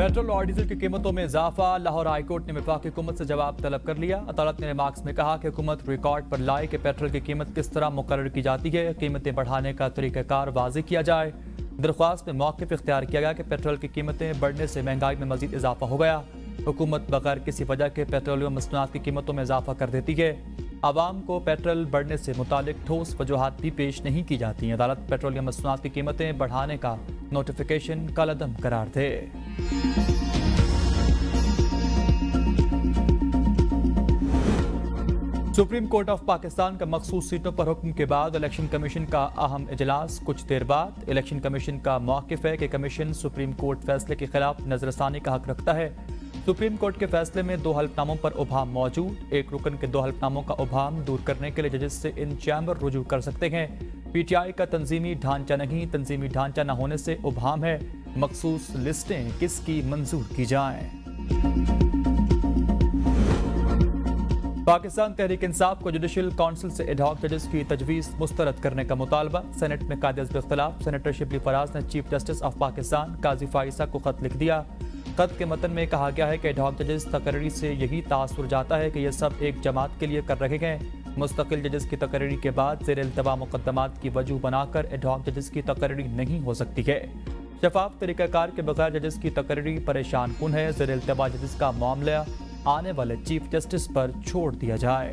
Petrol और diesel की कीमतों में इजाफा। लाहौर हाईकोर्ट ने वफाकी हुकूमत से जवाब तलब कर लिया। अदालत ने रिमार्क्स में कहा कि हुकूमत रिकॉर्ड पर लाए कि पेट्रोल की कीमत किस तरह मुकर्रर की जाती है, कीमतें बढ़ाने का तरीक़ाकार वाज़ेह किया जाए। दरख्वास्त में मौक़िफ़ इख्तियार किया गया कि पेट्रोल की कीमतें बढ़ने से महंगाई में मज़ीद इजाफा हो गया। हुकूमत बगैर किसी वजह के पेट्रोलियम मसनूआत की कीमतों में इजाफा कर देती है। आवाम को पेट्रोल बढ़ने से मुतालिक ठोस वजूहात भी पेश नहीं की जाती। अदालत पेट्रोलियम मसनूआत की कीमतें बढ़ाने का नोटिफिकेशन कलअदम करार दे। सुप्रीम कोर्ट ऑफ पाकिस्तान का मखसूस सीटों पर हुक्म के बाद इलेक्शन कमीशन का अहम इजलास। कुछ देर बाद इलेक्शन कमीशन का मौक़िफ़ है कि कमीशन सुप्रीम कोर्ट फैसले के खिलाफ नजरसानी का हक रखता है। सुप्रीम कोर्ट के फैसले में 2 हल्फनामों पर उभाम मौजूद। एक रुकन के 2 हल्फनामों का उभाम दूर करने के लिए जजेस से इन चैम्बर रुजू कर सकते हैं। पीटीआई का तंजीमी ढांचा नहीं, तंजीमी ढांचा न होने से उभाम है। मखसूस लिस्टें किसकी मंजूर की जाएं। पाकिस्तान तहरीक इंसाफ को जुडिशल काउंसिल से एडहॉक जजेस की तजवीज़ मुस्तरद करने का मुतालबा। सेनेट में कायदे इख्तिलाफ। सेनेटर शिबली फराज ने चीफ जस्टिस ऑफ पाकिस्तान काजी फाइसा को खत लिख दिया। खत के मतन में कहा गया है कि एडहॉक जजेस तकरीरी से यही तासुर जाता है कि यह सब एक जमात के लिए कर रहे हैं। मुस्तकिल जजेस की तकरीरी के बाद ज़ेर इल्तवा मुकदमात की वजह बनाकर एडहॉक जजेस की तकरीरी नहीं हो सकती है। शफाफ तरीक़ाकार के बगैर जजेस की तकरीरी परेशान कुन है। ज़ेर इल्तवा जजेस का मामला आने वाले चीफ जस्टिस पर छोड़ दिया जाए।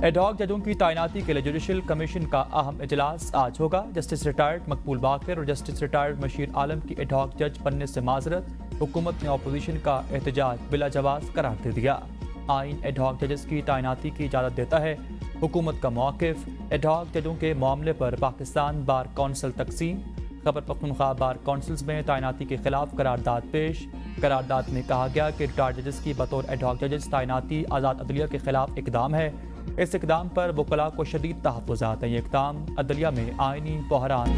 एडहॉक जजों की तैनाती के लिए जुडिशल कमीशन का अहम इजलास आज होगा। जस्टिस रिटायर्ड मकबूल बाकर और जस्टिस रिटायर्ड मशीर आलम की एडहॉक जज बनने से माजरत। हुकूमत ने अपोजिशन का एहतजाज बिला जवाब करार दे दिया। आइन एडहॉक जजेस की तैनाती की इजाज़त देता है। हुकूमत का मौक़िफ़। एडहॉक जजों के मामले पर पाकिस्तान बार कौंसिल तकसीम। खैबर पख्तूनख्वा बार कौंसिल्स में तैनाती के खिलाफ करारदाद पेश। करारदाद में कहा गया कि रिटायर्ड जजेस की बतौर एडहॉक जजेस तैनाती आज़ाद अदलिया के खिलाफ इकदाम है। इस इकदाम पर वकला को शदीद तहफ़्फ़ुज़ात हैं। ये इकदाम अदलिया में आइनी बहरान।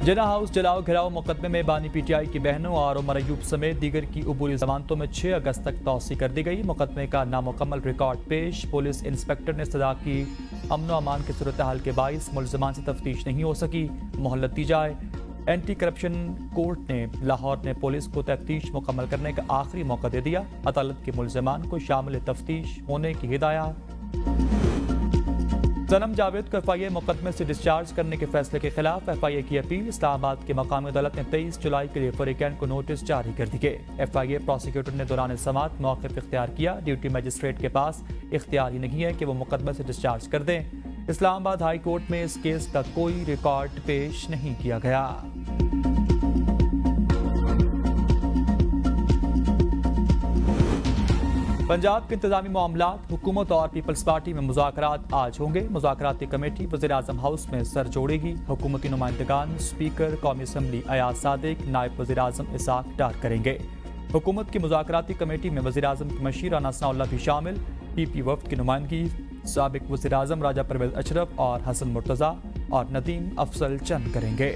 जिना हाउस जलाओ घिराओ मुकदमे में बानी पीटीआई की बहनों और उमर अयूब समेत दीगर की अबूरी जमानतों में 6 अगस्त तक तौसी कर दी गई। मुकदमे का नामुकम्मल रिकॉर्ड पेश। पुलिस इंस्पेक्टर ने सजा की अमन व अमान की सूरत हाल के बाइस मुलजमान से तफ्तीश नहीं हो सकी, मोहलत दी जाए। एंटी करप्शन कोर्ट ने लाहौर ने पुलिस को तफ्तीश मुकम्मल करने का आखिरी मौका दे दिया। अदालत के मुलजमान को शामिल तफ्तीश होने की हिदायत। सनम जावेद को एफआईए मुकदमे से डिस्चार्ज करने के फैसले के खिलाफ एफआईए की अपील। इस्लामाबाद की मकामी अदालत ने 23 जुलाई के लिए फरीकैन को नोटिस जारी कर दिए। एफआईए प्रोसिक्यूटर ने दौरान समाअत मौक़िफ़ इख्तियार किया। ड्यूटी मजिस्ट्रेट के पास इख्तियार ही नहीं है कि वो मुकदमे से डिस्चार्ज कर दें। इस्लामाबाद हाई कोर्ट में इस केस का कोई रिकॉर्ड पेश नहीं किया गया। पंजाब के इंतजामी मामलात। हुकूमत और पीपल्स पार्टी में मुज़ाकरात आज होंगे। मुज़ाकराती कमेटी वज़ीर-ए-आज़म हाउस में सर जोड़ेगी। हुकूमती नुमाइंदगान स्पीकर कौमी असम्बली अयाज सादिक, नायब वज़ीर-ए-आज़म इसाक डार करेंगे। हुकूमत की मुज़ाकराती कमेटी में वज़ीर-ए-आज़म की मशीर राना सनाउल्लाह भी शामिल। पीपी वफ़द की नुमाइंदगी साबिक वज़ीर-ए-आज़म राजा परवेज़ अशरफ और हसन मुर्तज़ा और नदीम अफजल चंद करेंगे।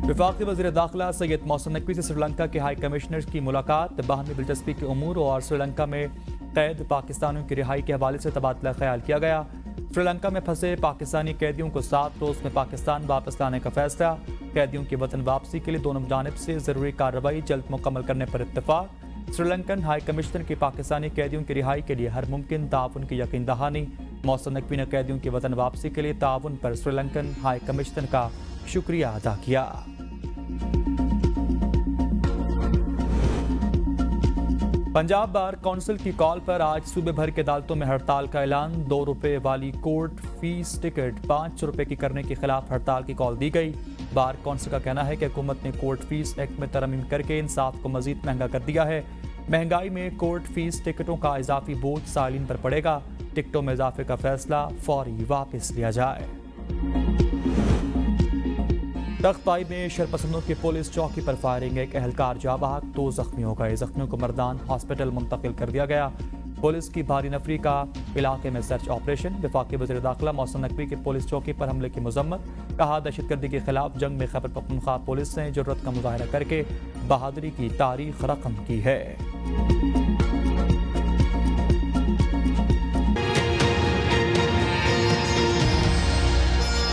वफाकी वज़ीर दाखिला सैयद मोहसिन नकवी से श्रीलंका के हाई कमिश्नर की मुलाकात। बाहमी दिलचस्पी के उमूर और श्रीलंका में कैद पाकिस्तानियों की रिहाई के हवाले से तबादला ख्याल किया गया। श्रीलंका में फंसे पाकिस्तानी कैदियों को 7 रोज में पाकिस्तान वापस लाने का फैसला। कैदियों की वतन वापसी के लिए दोनों जानिब से जरूरी कार्रवाई जल्द मुकम्मल करने पर इत्तेफाक। श्रीलंकन हाई कमिश्नर की पाकिस्तानी कैदियों की रिहाई के लिए हर मुमकिन ताउन की यकीन दहानी। मोहसिन नकवी ने कैदियों की वतन वापसी के लिए ताउन पर श्रीलंकन हाई कमिश्नर का शुक्रिया अदा किया। पंजाब बार कौंसिल की कॉल पर आज सूबे भर के अदालतों में हड़ताल का ऐलान। 2 रुपए वाली कोर्ट फीस टिकट 5 रुपए की करने के खिलाफ हड़ताल की कॉल दी गई। बार कौंसिल का कहना है कि हुकूमत ने कोर्ट फीस एक्ट में तरमीम करके इंसाफ को मजीद महंगा कर दिया है। महंगाई में कोर्ट फीस टिकटों का इजाफी बोझ सालीन पर पड़ेगा। टिकटों में इजाफे का फैसला फौरी वापस लिया जाए। तख्तपाई में शरपसंदों की पुलिस चौकी पर फायरिंग। एक एहलकार जाँ बहक, 2 जख्मी हो गए। जख्मियों को मर्दान हॉस्पिटल मुंतकिल कर दिया गया। पुलिस की भारी नफरी का इलाके में सर्च ऑपरेशन। वफाकी वज़ीर दाखिला मोहसिन नकवी की पुलिस चौकी पर हमले की मजम्मत। कहा दहशतगर्दी के खिलाफ जंग में खैबर पख्तूनख्वा पुलिस ने जुर्रत का मुजाहरा करके बहादुरी की तारीख रकम की है।